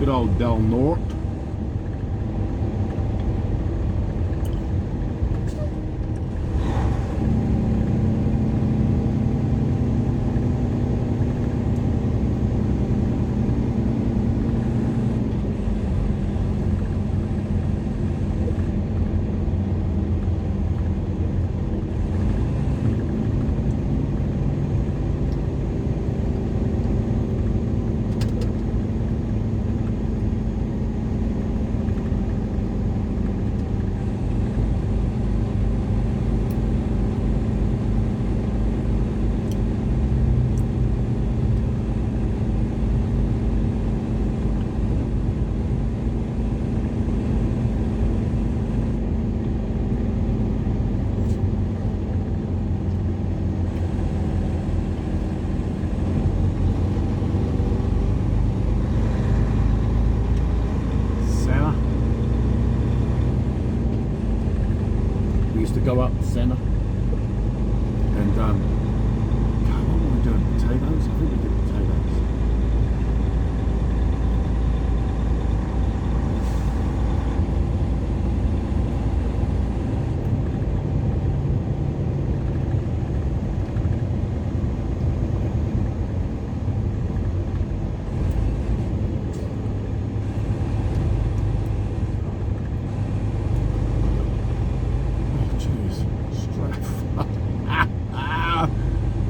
Good old Del Norte. Go up the centre and God, what am I doing? Potatoes? I think we did potatoes.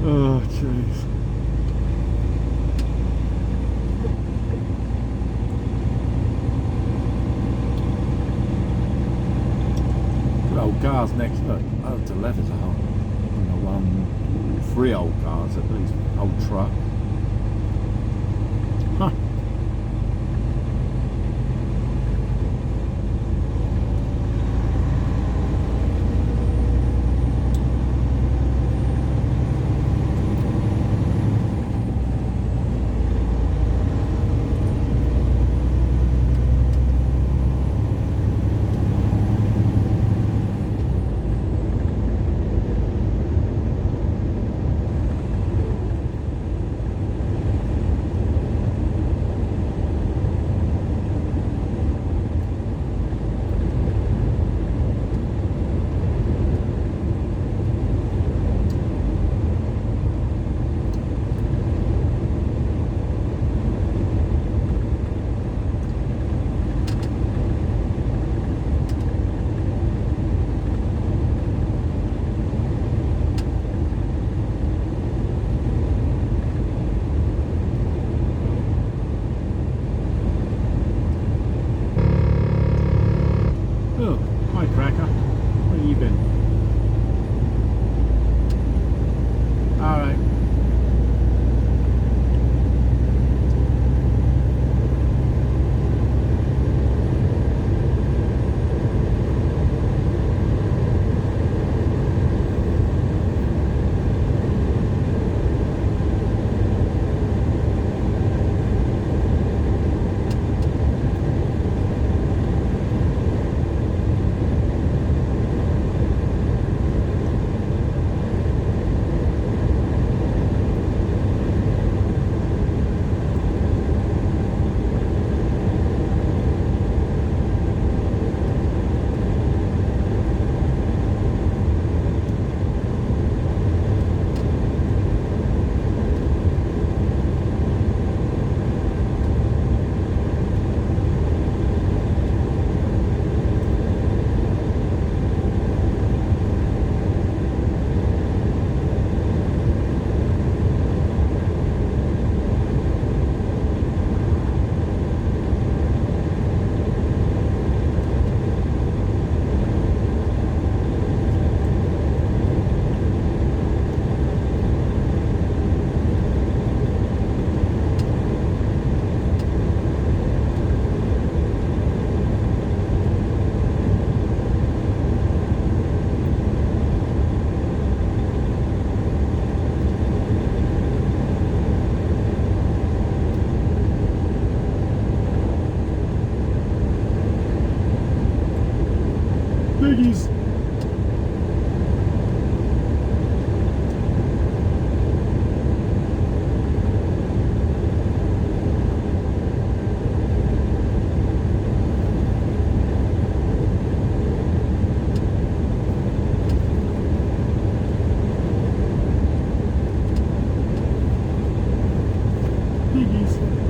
Oh, jeez. Good old cars next to it. Oh, to left is a whole, three old cars at least. Old truck. Huh. Biggies. years.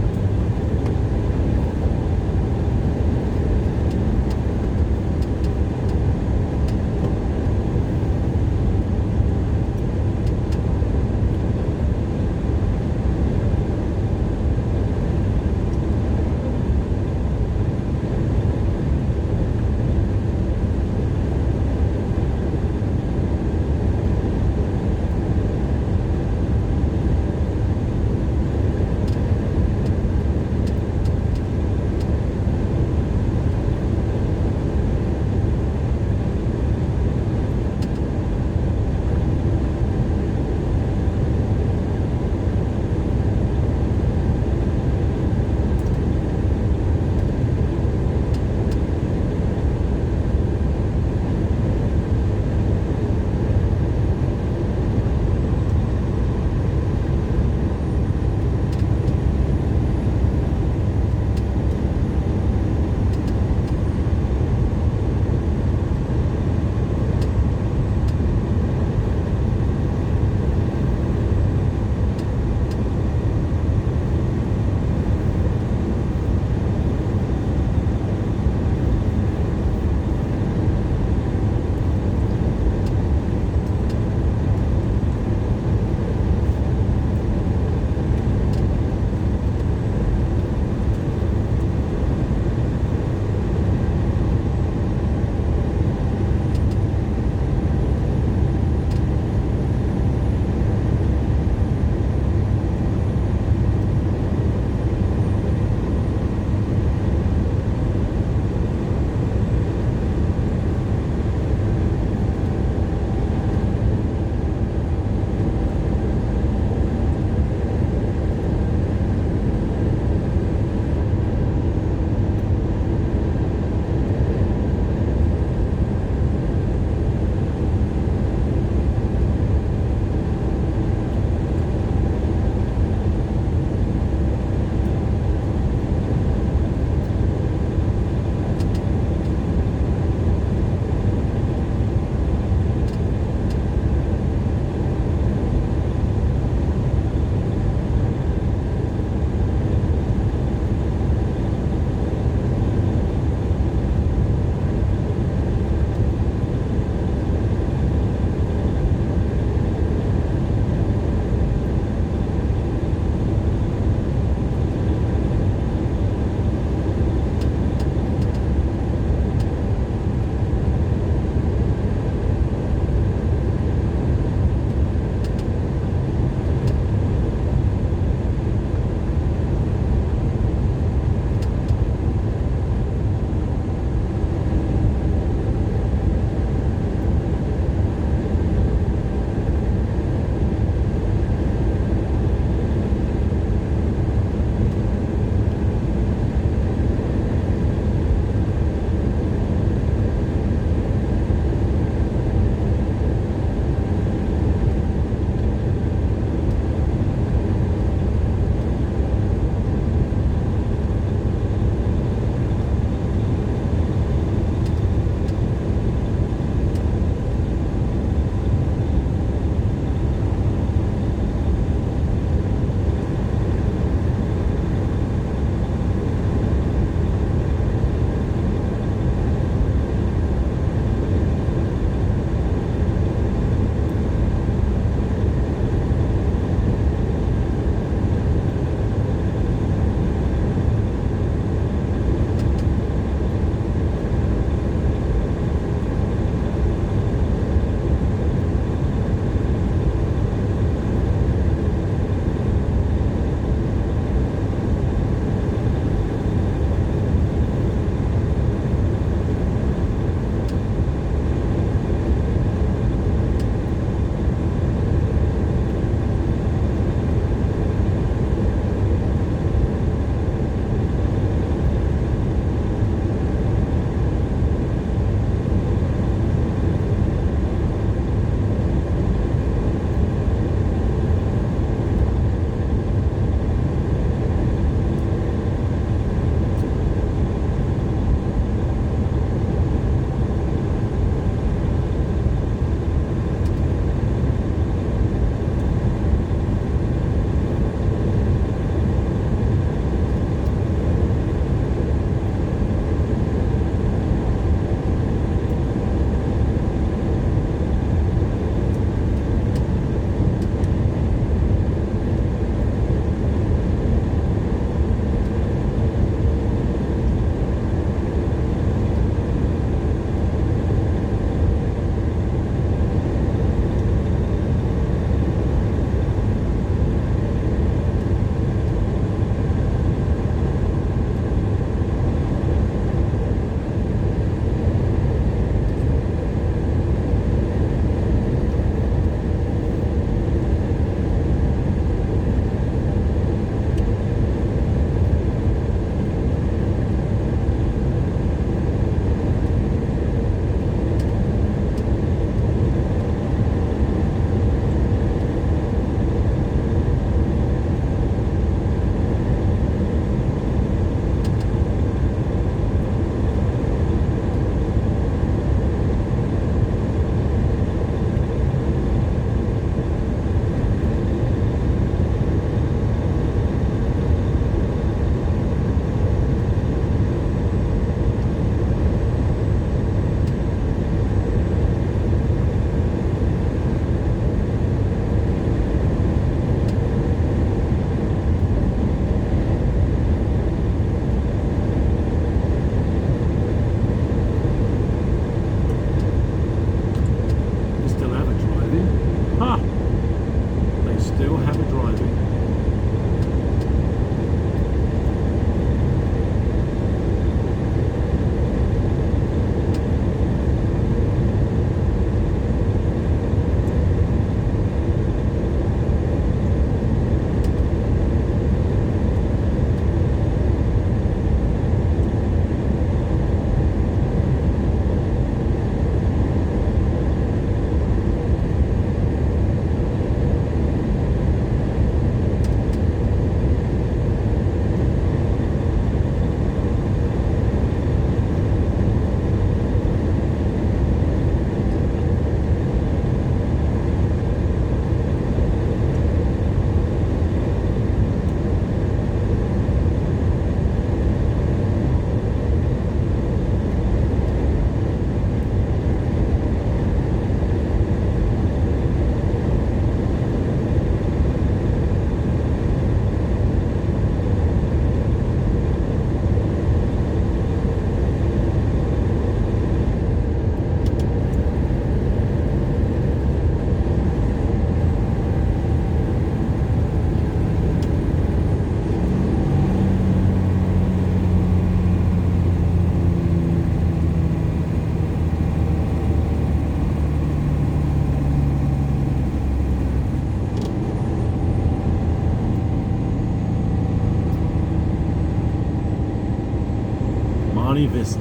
Monte Vista,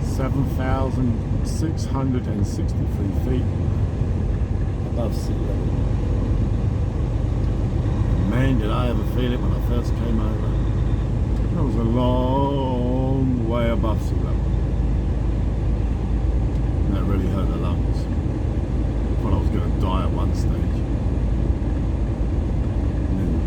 7,663 feet above sea level. Man, did I ever feel it when I first came over. That was a long way above sea level. And that really hurt the lungs. I thought I was going to die at one stage. And then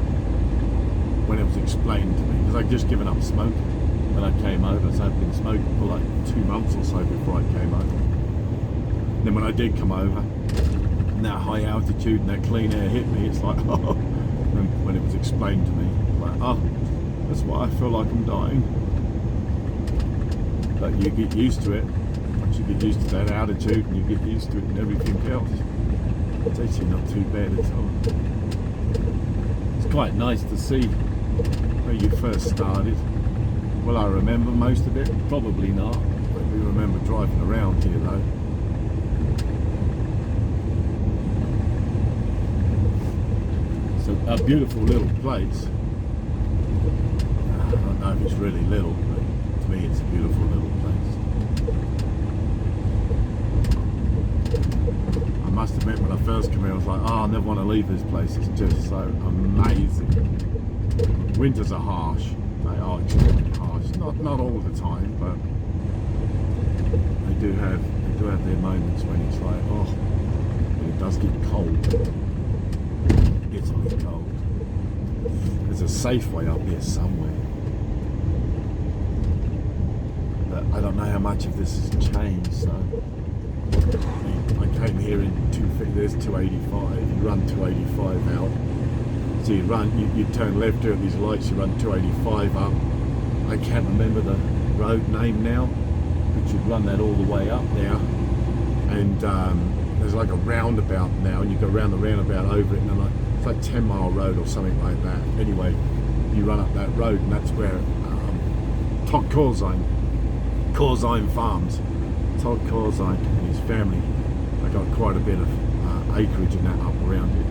when it was explained to me, because I'd just given up smoking when I came over, so I'd been smoking for like 2 months or so before I came over. And then when I did come over, and that high altitude and that clean air hit me, it's like, oh. And when it was explained to me, like, oh, that's why I feel like I'm dying. But you get used to it. Once you get used to that altitude and you get used to it and everything else, it's actually not too bad at all. It's quite nice to see where you first started. Will I remember most of it? Probably not. But we remember driving around here though. It's a beautiful little place. I don't know if it's really little, but to me it's a beautiful little place. I must admit, when I first came here, I was like, oh, I never want to leave this place. It's just so amazing. Winters are harsh. They are extremely harsh. Not all the time, but they do have their moments when it's like, oh, it does get cold. It's really cold. There's a Safeway up here somewhere, but I don't know how much of this has changed. So I came here in there's 285. You run 285 out. So you turn left here at these lights. You run 285 up. I can't remember the road name now, but you run that all the way up now, and there's like a roundabout now, and you go around the roundabout over it, and like, it's like 10 Mile Road or something like that. Anyway, you run up that road, and that's where Todd Corzine Farms. Todd Corzine and his family, I got quite a bit of acreage in that up around it.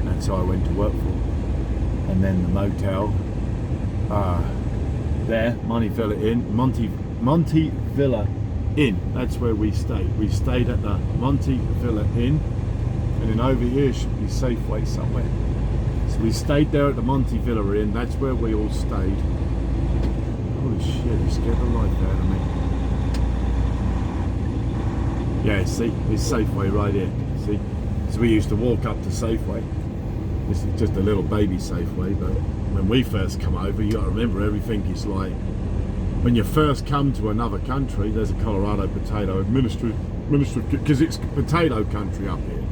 That's how I went to work for. And then the motel there, Monte Villa Inn. That's where we stayed. We stayed at the Monte Villa Inn, and then over here should be Safeway somewhere. So we stayed there at the Monte Villa Inn. That's where we all stayed. Holy shit! He scared the life out of me. Yeah, see, it's Safeway right here. See, so we used to walk up to Safeway. This is just a little baby Safeway, but when we first come over, you got to remember everything is like, when you first come to another country, there's a Colorado potato administrative, because it's potato country up here.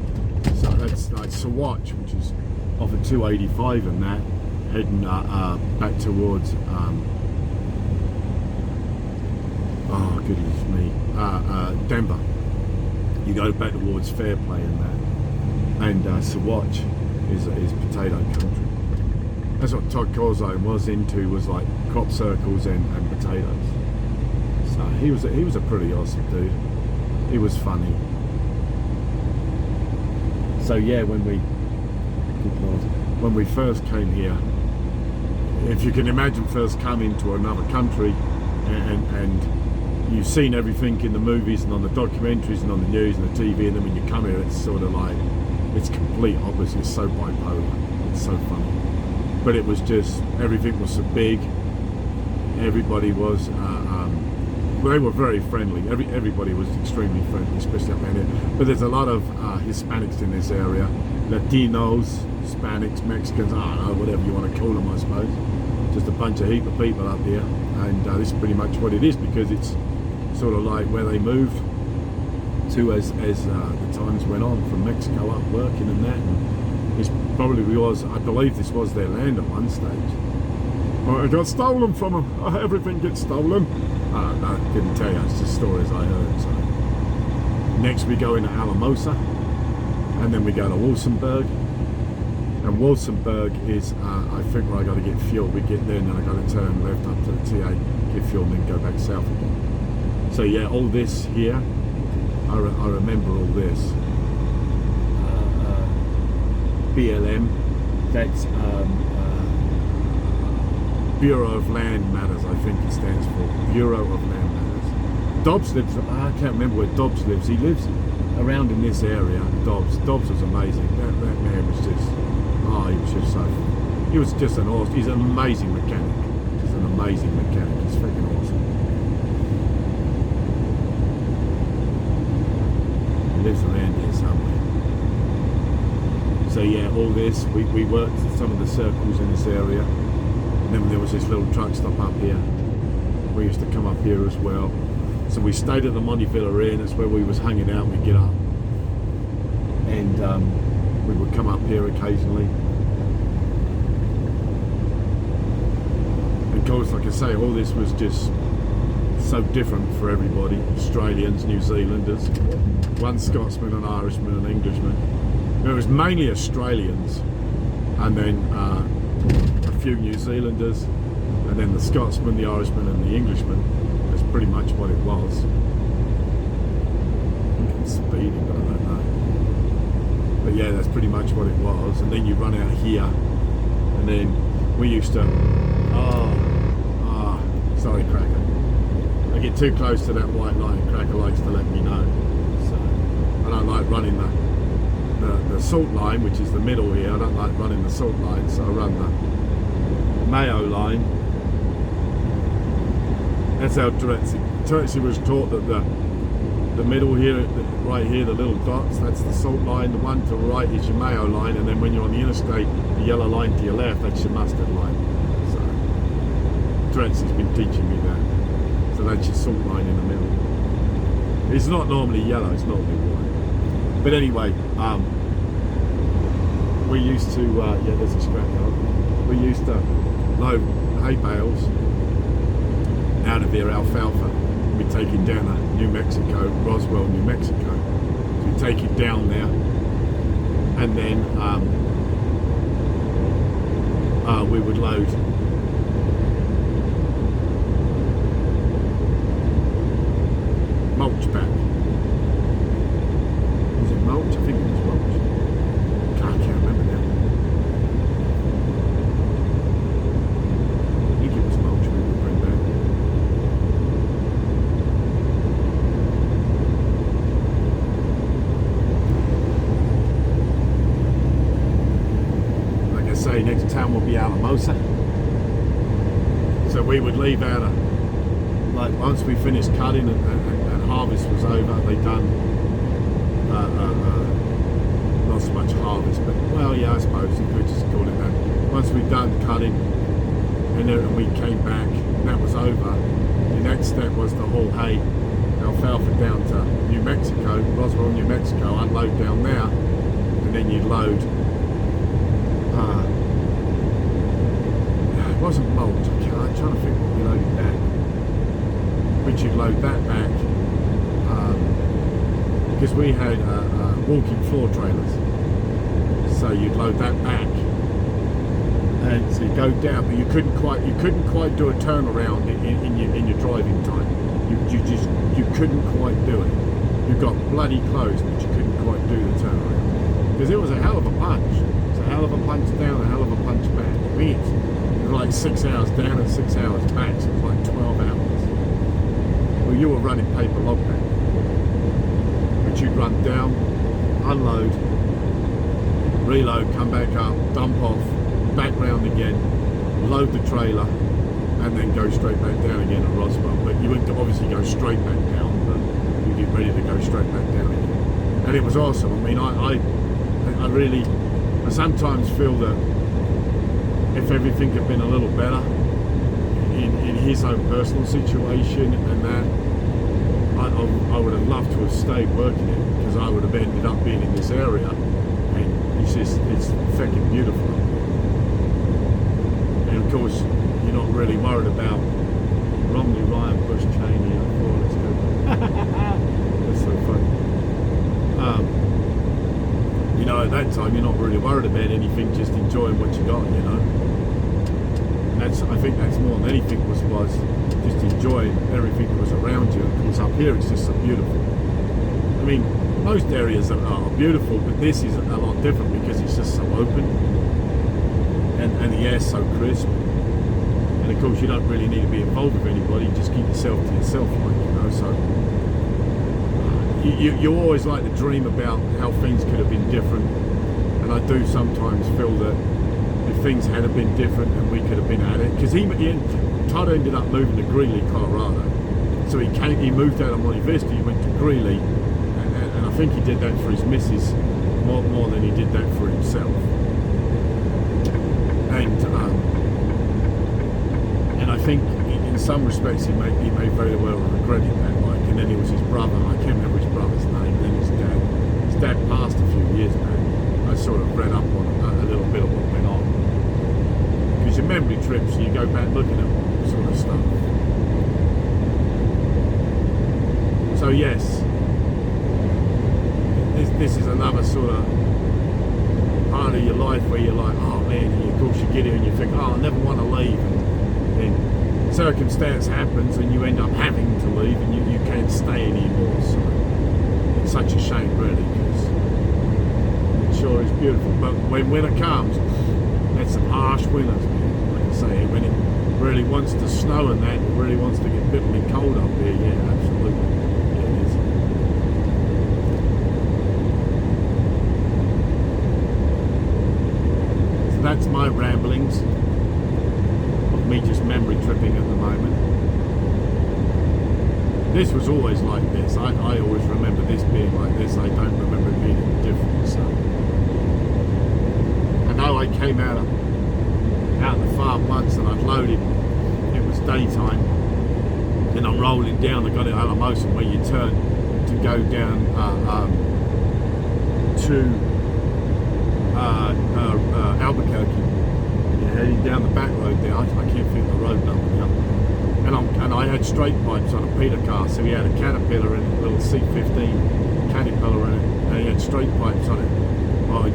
So that's like Saguache, which is off of 285 and that, heading back towards, oh goodness me, Denver. You go back towards Fairplay and that, and Saguache is potato country. That's what Todd Corzine was into, was like crop circles and potatoes. So he was a pretty awesome dude. He was funny. So yeah, when we first came here, if you can imagine first coming to another country and you've seen everything in the movies and on the documentaries and on the news and the TV, and then when you come here, it's sort of like, it's complete opposite. It's so bipolar. It's so funny. But it was just, everything was so big. Everybody was, they were very friendly. Everybody was extremely friendly, especially up here. But there's a lot of Hispanics in this area. Latinos, Hispanics, Mexicans, I don't know, whatever you want to call them, I suppose. Just a heap of people up here. And this is pretty much what it is, because it's sort of like where they moved to as the times went on, from Mexico up working and that. And this probably was, I believe this was their land at one stage. Well, it got stolen from them. Everything gets stolen. I couldn't tell you, it's just stories I heard. So next we go into Alamosa, and then we go to Wilsonburg. And Wilsonburg is, I think, where I got to get fuel. We get there and then I got to turn left up to the TA, get fuel, and then go back south again. So yeah, all this here, I remember all this. BLM, that's Bureau of Land Matters, I think it stands for. Bureau of Land Matters. Dobbs lives, I can't remember where Dobbs lives. He lives around in this area. Dobbs was amazing. That man was just, he was just so, he was just an awesome, he's an amazing mechanic. Just an amazing mechanic. He's freaking awesome. He lives around here somewhere. So yeah, all this, we worked some of the circles in this area. And then there was this little truck stop up here. We used to come up here as well. So we stayed at the Monte Villa Inn. That's where we was hanging out. We'd get up. And we would come up here occasionally. And of course, like I say, all this was just so different for everybody. Australians, New Zealanders, one Scotsman, an Irishman, an Englishman. It was mainly Australians, and then a few New Zealanders, and then the Scotsman, the Irishman, and the Englishman. That's pretty much what it was. I think I'm speeding, but I don't know. But yeah, that's pretty much what it was. And then you run out here, and then we used to. Sorry, Cracker. I get too close to that white line. Cracker likes to let me know. So I don't like running the salt line, which is the middle here. I don't like running the salt line, so I run the Mayo line. That's how Terezi was taught that the middle here, right here, the little dots, that's the salt line. The one to the right is your Mayo line, and then when you're on the interstate, the yellow line to your left, that's your mustard line. So Terezi's been teaching me that. So that's your salt line in the middle. It's not normally yellow, it's normally white. But anyway, we used to, yeah, there's a scrap yard. We used to load hay bales out of their alfalfa. We'd take it down to New Mexico, Roswell, New Mexico. So we'd take it down there, and then we would load mulch back. Was it mulch? I think it was mulch. I can't remember now. I think it was mulch we would bring back. Like I say, next town will be Alamosa. So we would leave out like once we finished cutting and harvest was over, they done not so much harvest, but well, yeah, I suppose you could just call it that. Once we'd done cutting and we came back and that was over, the next step was to haul hay, alfalfa down to New Mexico, Roswell, New Mexico, unload down there, and then you'd load, it wasn't mulch, I'm trying to think what we loaded back, but you'd load that back, because we had walking floor trailers, so you'd load that back, and so you go down, but you couldn't quite do a turnaround in your driving time. You couldn't quite do it. You got bloody close, but you couldn't quite do the turnaround because it was a hell of a punch. It's a hell of a punch down, a hell of a punch back. I mean, it was like 6 hours down and 6 hours back, so it was like 12 hours. Well, you were running paper log back. You'd run down, unload, reload, come back up, dump off, back round again, load the trailer, and then go straight back down again at Roswell. But you wouldn't obviously go straight back down, but you get ready to go straight back down again. And it was awesome. I mean, I really, I sometimes feel that if everything had been a little better in his own personal situation and that, I would have loved to have stayed working it because I would have ended up being in this area, and it's freaking beautiful. And of course, you're not really worried about Romney, Ryan, Bush, Cheney. Let's go. That's so funny. You know, at that time, you're not really worried about anything, just enjoying what you got. You know, and I think that's more than anything was just enjoying everything that was around you. Because up here it's just so beautiful. I mean, most areas are beautiful, but this is a lot different because it's just so open and the air's so crisp. And of course, you don't really need to be involved with anybody. Just keep yourself to yourself, like, you know. So you always like to dream about how things could have been different. And I do sometimes feel that if things had been different and we could have been at it, because Todd ended up moving to Greeley, Colorado. So he moved out of Monte Vista, he went to Greeley, and I think he did that for his missus more than he did that for himself. And I think in some respects he may very well regret it that, like. And then it was his brother, I can't remember his brother's name, and then his dad passed a few years back. I sort of read up on a little bit of what went on. Because your memory trips, you go back looking at sort of stuff. So yes, this is another sort of part of your life where you're like, oh man, and of course you get here and you think, oh, I never want to leave. And then circumstance happens and you end up having to leave and you can't stay anymore. So it's such a shame, really, because it sure is beautiful. But when winter comes, that's some harsh winters, man. Like I say, when it really wants to snow and that, it really wants to get bitterly cold up there, yeah, absolutely. Yeah, it is. So that's my ramblings of me just memory tripping at the moment. This was always like this. I always remember this being like this. I don't remember it being any different. So I know I came out of the farm once and I'd loaded. It was daytime, and I'm rolling down. I got it Alamosa where you turn to go down to Albuquerque. You're heading down the back road there. I can't think of the road number now. And I had straight pipes on a Peter car, so he had a Caterpillar in it, a little C15 Caterpillar in it, and he had straight pipes on it. Well, in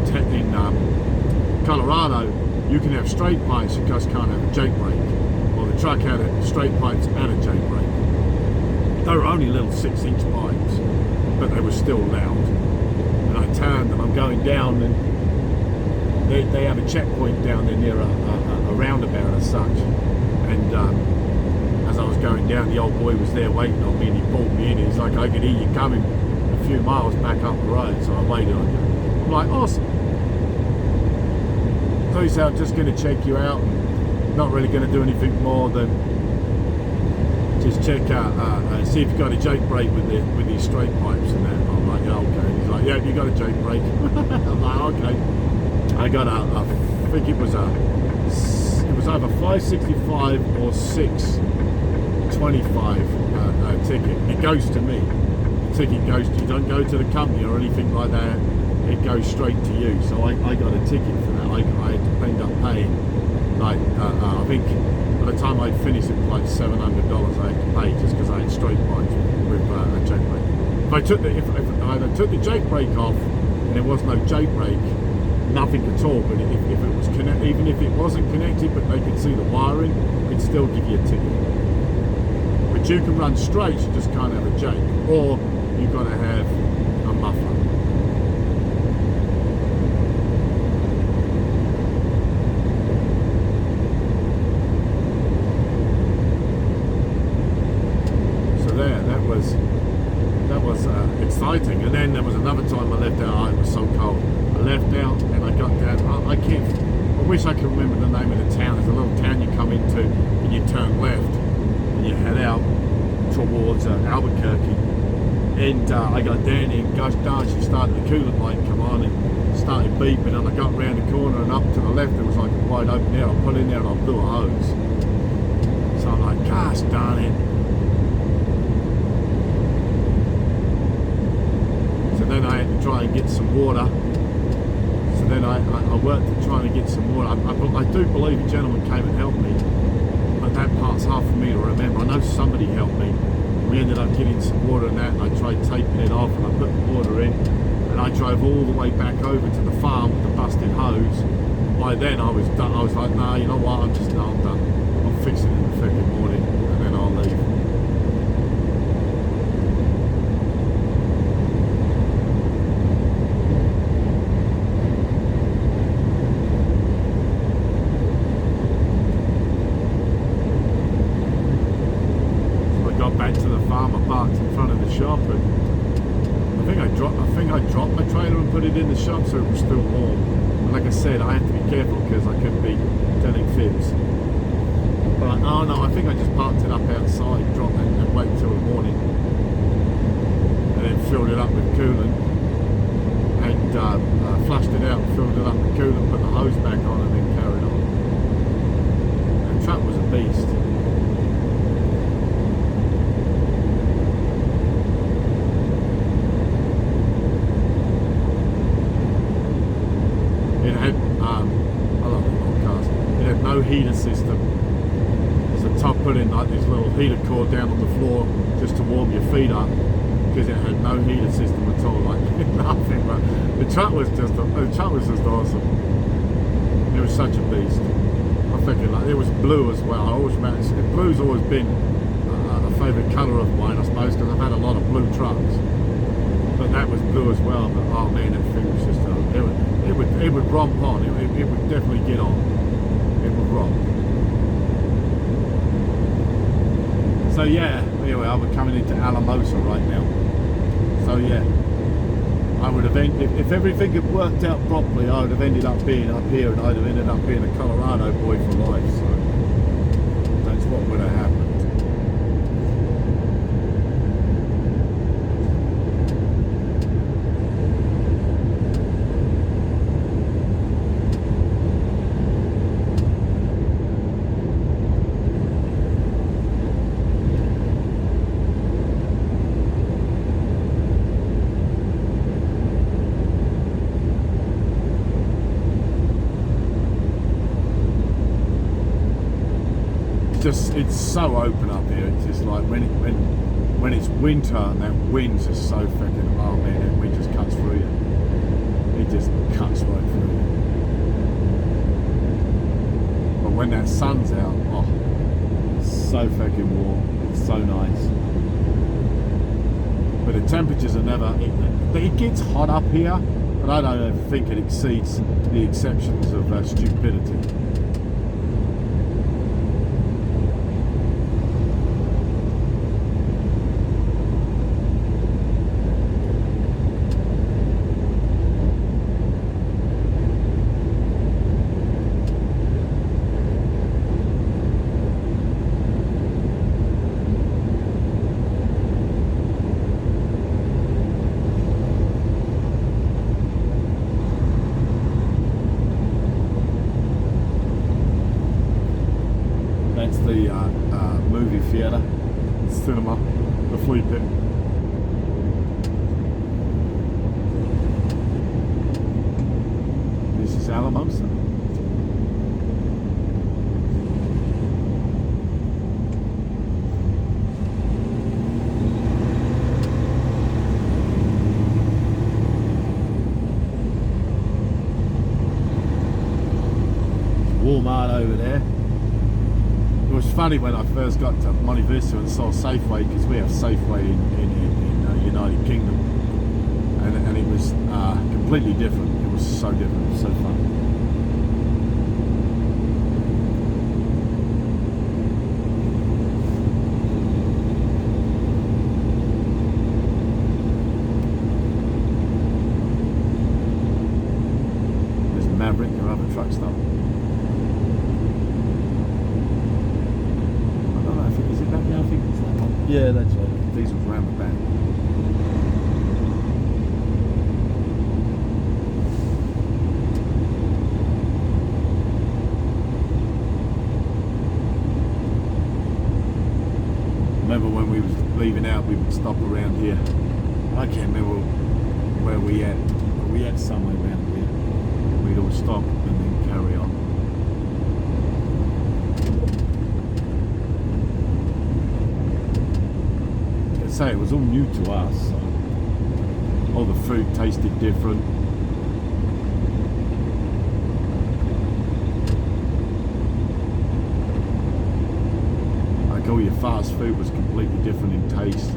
Colorado, you can have straight pipes, you just can't have a jake brake. Well, the truck had straight pipes and a jake brake. They were only little 6-inch pipes, but they were still loud. And I turned and I'm going down, and they have a checkpoint down there near a roundabout as such. And as I was going down, the old boy was there waiting on me, and he pulled me in. He's like, I could hear you coming a few miles back up the road, so I waited on you. I'm like, awesome. So he said, I'm just going to check you out. Not really going to do anything more than just check out, see if you've got a jake brake with these straight pipes and that. I'm like, yeah, okay. He's like, yeah, you got a jake brake. I'm like, okay. I got I think it was either 565 or 625 ticket. It goes to me. The ticket goes to you. Don't go to the company or anything like that. It goes straight to you. So I got a ticket for that. I had to end up paying like I think by the time I'd finished it was like $700 I had to pay just because I had straight pipes with a jake brake. If I took the jake brake off and there was no jake brake, nothing at all. But if it was even if it wasn't connected, but they could see the wiring, it'd still give you a ticket. But you can run straight, you just can't have a jake, or you've got to have a muffler. So that was exciting. And then there was another time I left out. It was so cold. I left out and I got down. I wish I could remember the name of the town. There's a little town you come into and you turn left and you head out towards Albuquerque. And I got down there and gosh darn, she started the coolant light come on and started beeping, and I got round the corner and up to the left there was like a wide open there. I put in there and I blew a hose. So I'm like, gosh darn it. So then I had to try and get some water. So then I worked at trying to get some water. I do believe a gentleman came and helped me, but that part's hard for me to remember. I know somebody helped me. We ended up getting some water and that, and I tried taping it off, and I put the water in, and I drove all the way back over to the farm with the busted hose. By then I was done. I was like, nah, you know what, I'm done. I'll fix it in the freaking morning and then I'll leave. shop, and I think I dropped my trailer and put it in the shop so it was still warm. And like I said, I had to be careful because I couldn't be telling fibs. But oh no, I think I just parked it up outside, dropped it, and waited till the morning, and then filled it up with coolant, and flushed it out, filled it up with coolant, put the hose back on, and then carried on. The truck was a beast. It had, I love the podcast, it had no heater system. So Tom put in like this little heater cord down on the floor just to warm your feet up, because it had no heater system at all, like nothing. But the truck was just awesome. It was such a beast. I think like it was blue as well. I always managed, blue's always been a favourite colour of mine, I suppose, because I've had a lot of blue trucks. But that was blue as well. But oh man, that thing was just it would romp on. It would definitely get on. It would romp. So yeah, anyway, we're coming into Alamosa right now. So yeah, I would have if everything had worked out properly, I would have ended up being up here, and I'd have ended up being a Colorado boy for life. So that's what would have happened. It's so open up here. It's just like when it's winter and that wind's just so fucking, oh man, that wind just cuts through you. It just cuts right through you. But when that sun's out, oh, it's so fucking warm. It's so nice. But the temperatures are never. It gets hot up here, but I don't ever think it exceeds the exceptions of stupidity. That's the movie theatre, cinema, the flea pit. This is Alamosa. Walmart over there. It was funny when I first got to Monte Vista and saw Safeway, because we have Safeway in United Kingdom, and it was completely different. It was so different. It was so fun. There's Maverick, our other truck stop. Yeah, that's right. Diesel's round the back. Remember when we was leaving out, we would stop around here. I can't remember where we at. But we had somewhere around here. We'd all stop and then carry on. Say it was all new to us, so all the food tasted different. Like all your fast food was completely different in taste,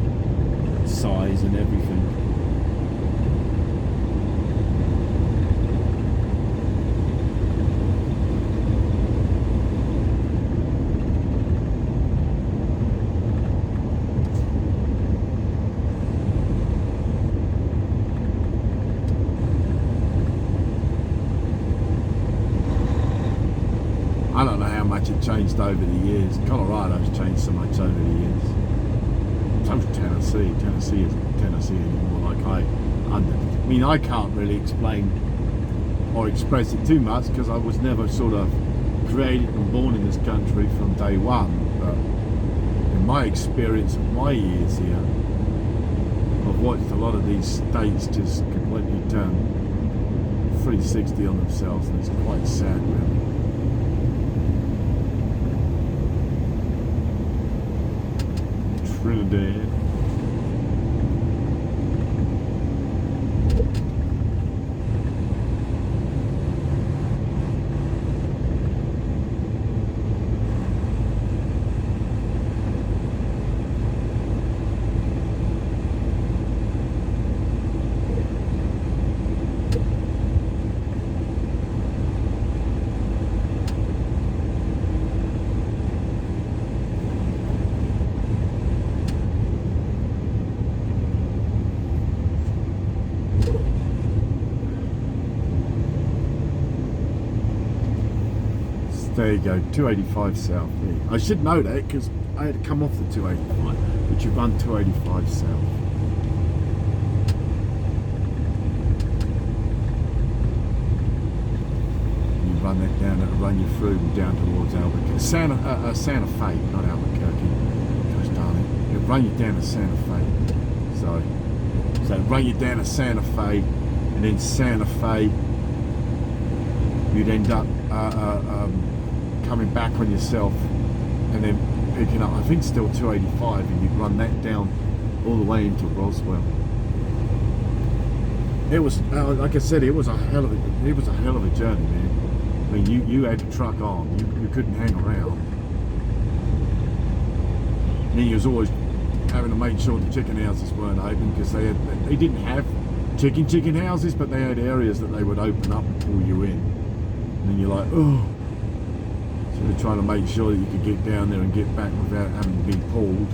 size and everything. changed over the years. Colorado's changed so much over the years. So Tennessee. Tennessee isn't Tennessee anymore. Like I mean, I can't really explain or express it too much because I was never sort of created and born in this country from day one. But in my experience of my years here, I've watched a lot of these states just completely turn 360 on themselves, and it's quite sad, really. Trinidad. There you go, 285 south. Yeah. I should know that because I had to come off the 285, but you run 285 south. You run that down, it'll run you through down towards Albuquerque. Santa Fe, not Albuquerque. Gosh darn it. It'll run you down to Santa Fe. So it'll run you down to Santa Fe, and then Santa Fe, you'd end up coming back on yourself and then picking up, I think still 285, and you'd run that down all the way into Roswell. It was like I said, it was a hell of a journey, man. I mean, you had to truck on, you couldn't hang around. And you was always having to make sure the chicken houses weren't open because they didn't have chicken houses, but they had areas that they would open up and pull you in. And then you're like, oh. So we're trying to make sure that you could get down there and get back without having to be pulled.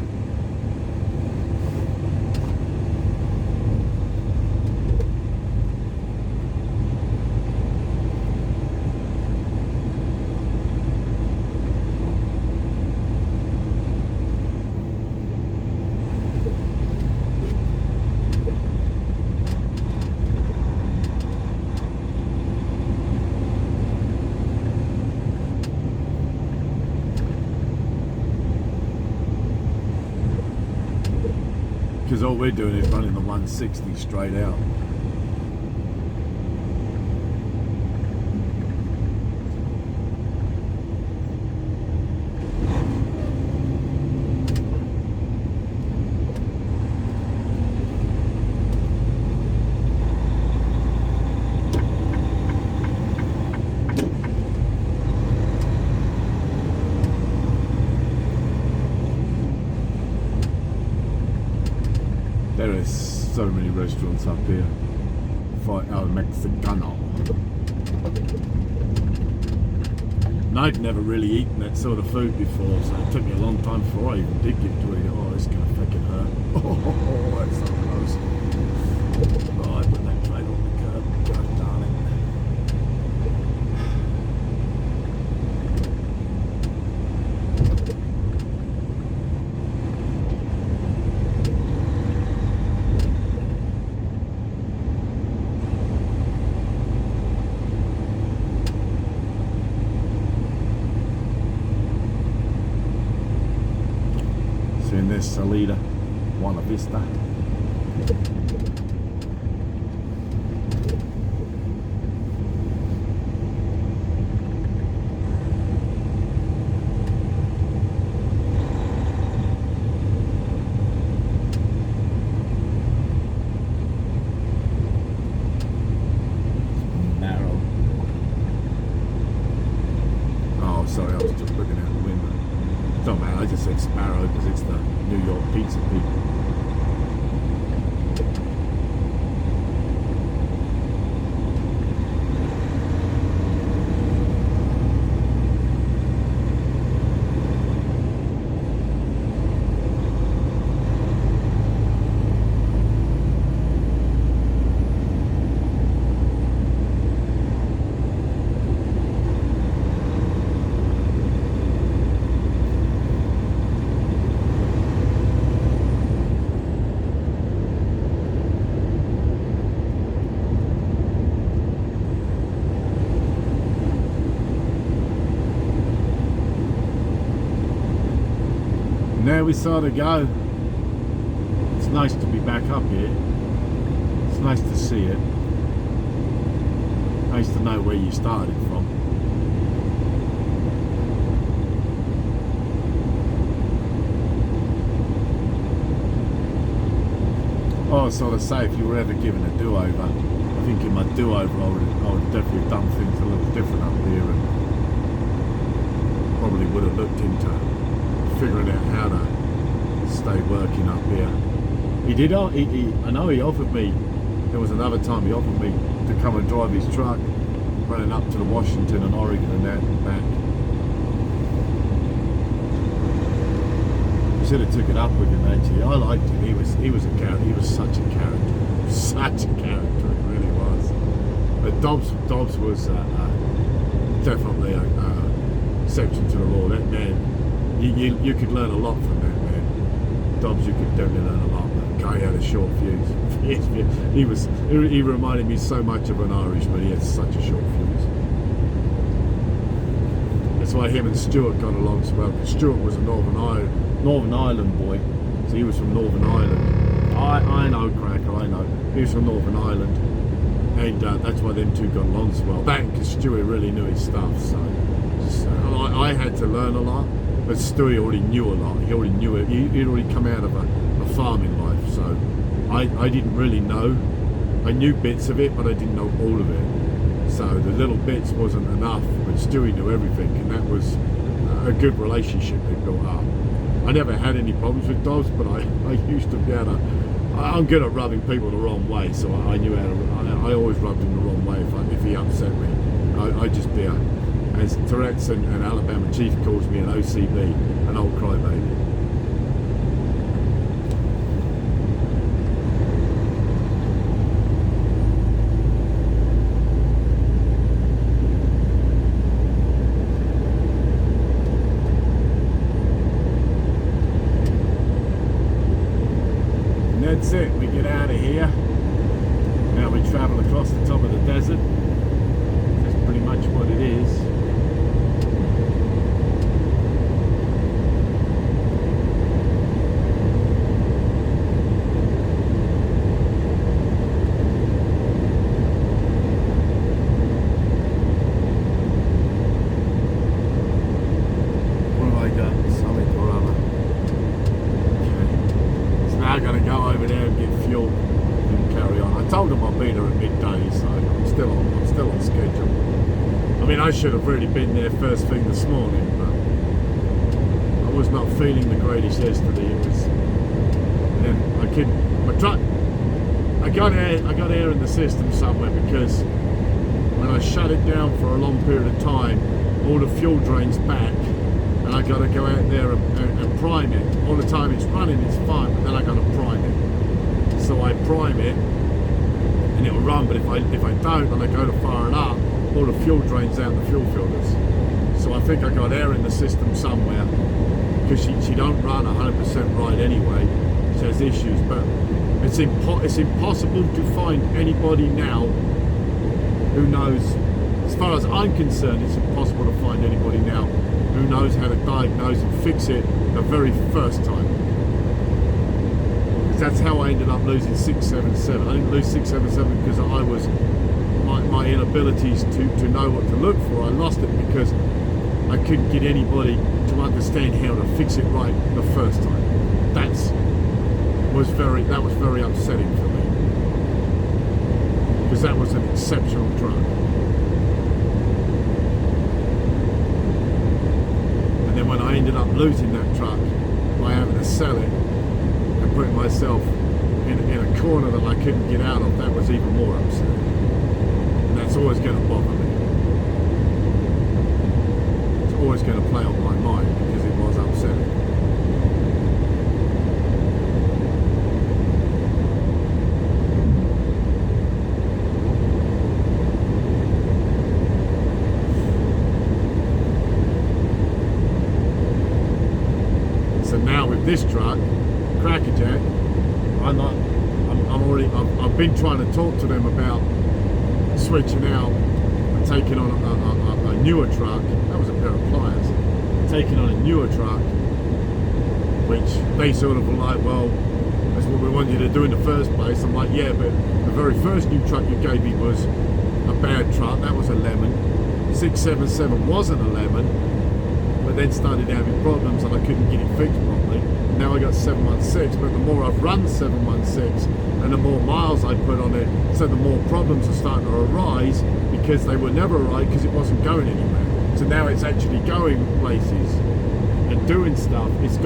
Because all we're doing is running the 160 straight out. There is so many restaurants up here for El Mexicano. And I'd never really eaten that sort of food before, so it took me a long time before I even did get to eat it. Oh, it's gonna fucking hurt. Oh, that's so close. Oh, I put that plate on the curb. God darn it. In this Salida, Buena Vista. Narrow. Oh, sorry, I was just looking out the window. Don't matter, I just said Sparrow because it's the New York pizza people. there we sort of go. It's nice to be back up here. It's nice to see it. Nice to know where you started from. Oh, sort of say, if you were ever given a do-over, I think in my do-over I would definitely have done things a little different up here, and probably would have looked into figuring out how to stay working up here. He did. I know he offered me. There was another time he offered me to come and drive his truck, running up to the Washington and Oregon and that and back. I should have took it up with him actually. I liked him. He was a character. He was such a character. Such a character. It really was. But Dobbs was definitely a exception to the rule. That man, you could learn a lot from that man. Dobbs, you could definitely learn a lot. But guy had a short fuse. He reminded me so much of an Irishman. He had such a short fuse. That's why him and Stuart got along so well. Because Stuart was a Northern Ireland boy, so he was from Northern Ireland. I know, Cracker, I know. He was from Northern Ireland, and that's why them two got along so well. That because Stuart really knew his stuff, so I had to learn a lot, but Stewie already knew a lot. He already knew it. He'd already come out of a farming life, so I didn't really know. I knew bits of it, but I didn't know all of it. So the little bits wasn't enough, but Stewie knew everything, and that was a good relationship they built up. I never had any problems with Dobbs, but I used to be able to. I'm good at rubbing people the wrong way, so I knew how to. I always rubbed him the wrong way if he upset me. I'd just be as Tourette's and Alabama Chief calls me, an OCB, an old crybaby. That's it, we get out of here. Now we travel across the top of the desert. That's pretty much what it is. What have I got? Something or other. I'm going to go over there and get fuel and carry on. I told them I'll be there at midday, so I'm still on schedule. I mean, I should have really been there first thing this morning, but I was not feeling the greatest yesterday. It was, and then my truck. I got air in the system somewhere because when I shut it down for a long period of time, all the fuel drains back. And I got to go out there and prime it. All the time it's running, it's fine, but then I got to prime it. So I prime it, and it'll run. But if I don't, and I go to fire it up, all the fuel drains out the fuel filters. So I think I got air in the system somewhere, because she don't run 100% right anyway. She has issues, but it's impossible to find anybody now who knows. As far as I'm concerned, it's impossible to find anybody now who knows how to diagnose and fix it the very first time. Because that's how I ended up losing 677. I didn't lose 677 because I was my inabilities to know what to look for. I lost it because I couldn't get anybody to understand how to fix it right the first time. That was very upsetting for me, because that was an exceptional truck. And then when I ended up losing that truck by having to sell it and putting myself in a corner that I couldn't get out of, that was even more upsetting. And that's always going to bother me. It's always going to play on my mind because it was upsetting. So now with this truck, Crackerjack, I've been trying to talk to them about switching out and taking on a newer truck. That was a pair of pliers. Taking on a newer truck which they sort of were like, well, that's what we want you to do in the first place. I'm like, yeah, but the very first new truck you gave me was a bad truck. That was a lemon. 677 wasn't a lemon, but then started having problems and I couldn't get it fixed properly. Now I got 716, but the more I've run 716 and the more miles I put on it, so the more problems are starting to arise because they were never right because it wasn't going anywhere. So now it's actually going places and doing stuff. It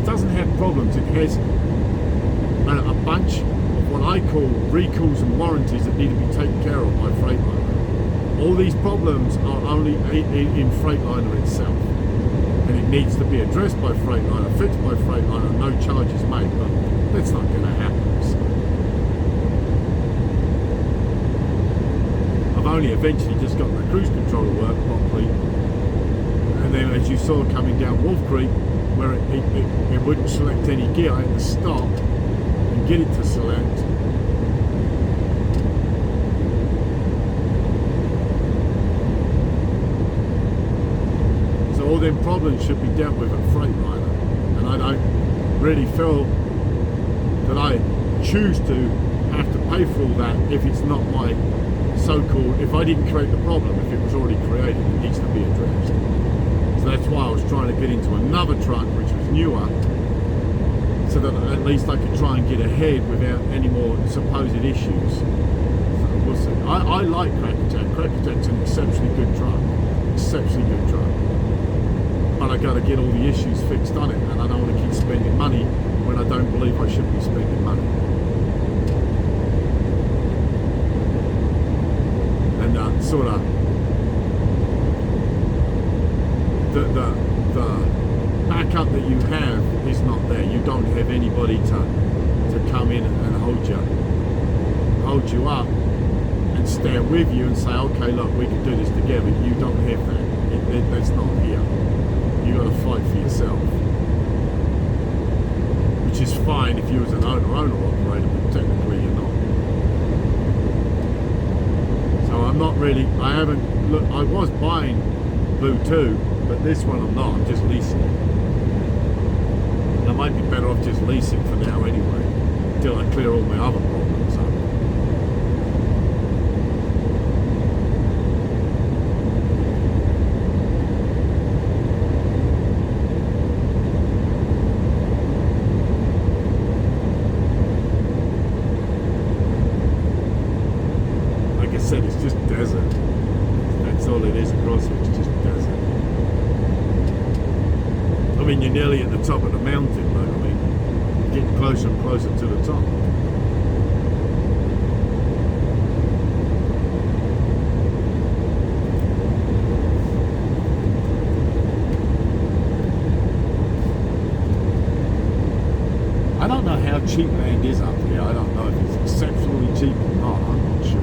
doesn't have problems. It has a bunch of what I call recalls and warranties that need to be taken care of by Freightliner. All these problems are only in Freightliner itself, and it needs to be addressed by Freightliner, fixed by Freightliner, no charges made, but that's not going to happen. So I've only eventually just got the cruise control to work properly, and then as you saw coming down Wolf Creek, where it wouldn't select any gear, I had to stop and get it to select. All them problems should be dealt with at Freightliner, and I don't really feel that I choose to have to pay for all that if it's not my so-called, if I didn't create the problem, if it was already created, it needs to be addressed. So that's why I was trying to get into another truck which was newer, so that at least I could try and get ahead without any more supposed issues. So we'll see. I like Crackerjack. Crackerjack's an exceptionally good truck. Exceptionally good truck. But I got to get all the issues fixed on it, and I don't want to keep spending money when I don't believe I should be spending money. And sort of the backup that you have is not there. You don't have anybody to come in and hold you up and stand with you and say, okay, look, we can do this together. You don't have that. That's not here. You got to fight for yourself, which is fine if you was an owner operator, but technically you're not. So I'm not really, I haven't, look, I was buying Blue 2, but this one I'm not, I'm just leasing it. And I might be better off just leasing for now anyway, until I clear all my other problems up. It's just desert. That's all it is across it. It's just desert. I mean, you're nearly at the top of the mountain, though. I mean, you're getting closer and closer to the top. I don't know how cheap land is up here. I don't know if it's exceptionally cheap or not. I'm not sure.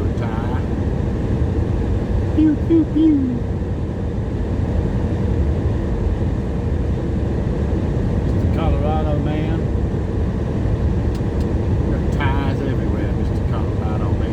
to a tie. Pew, pew, pew. Mr. Colorado man. Got ties everywhere, Mr. Colorado man.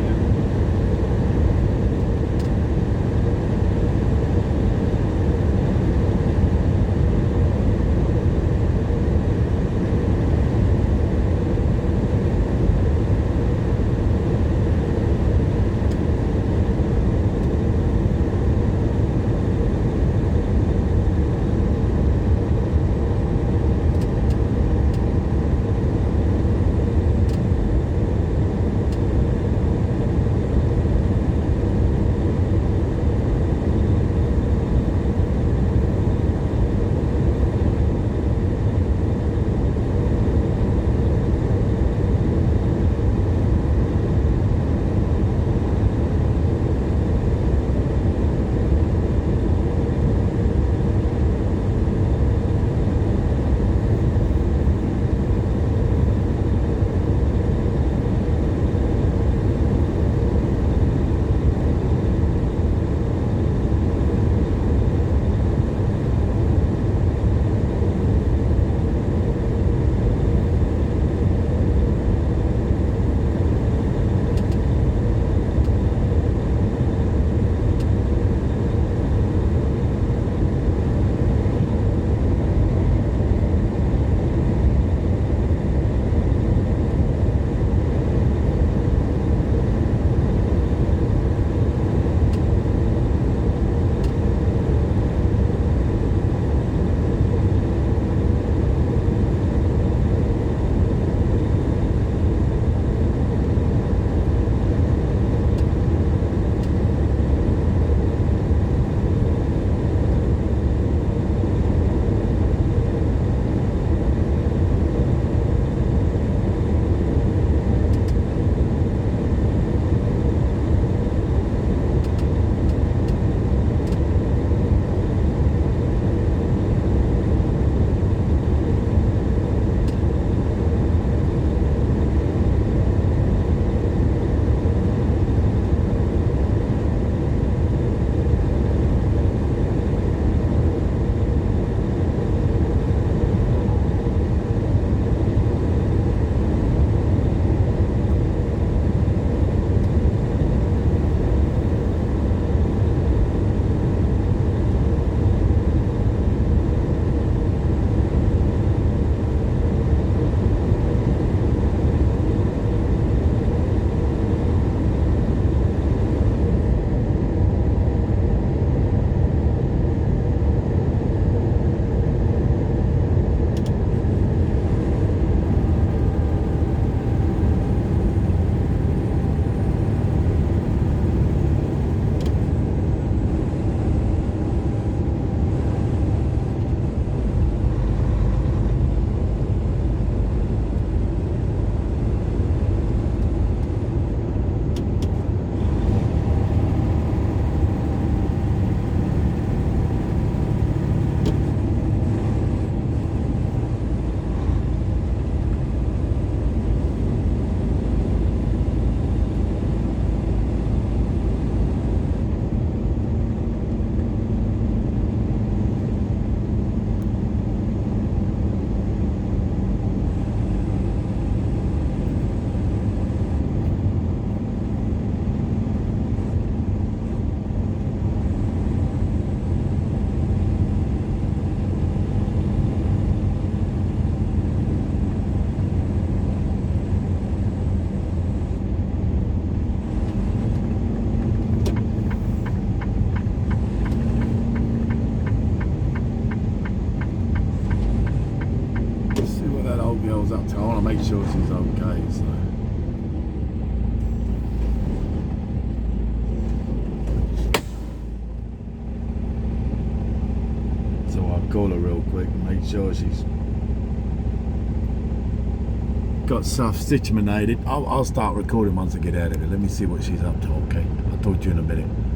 girl's up to. I want to make sure she's okay. So I'll call her real quick and make sure she's got stuff stitchminated. I'll start recording once I get out of it. Let me see what she's up to. Okay, I'll talk to you in a minute.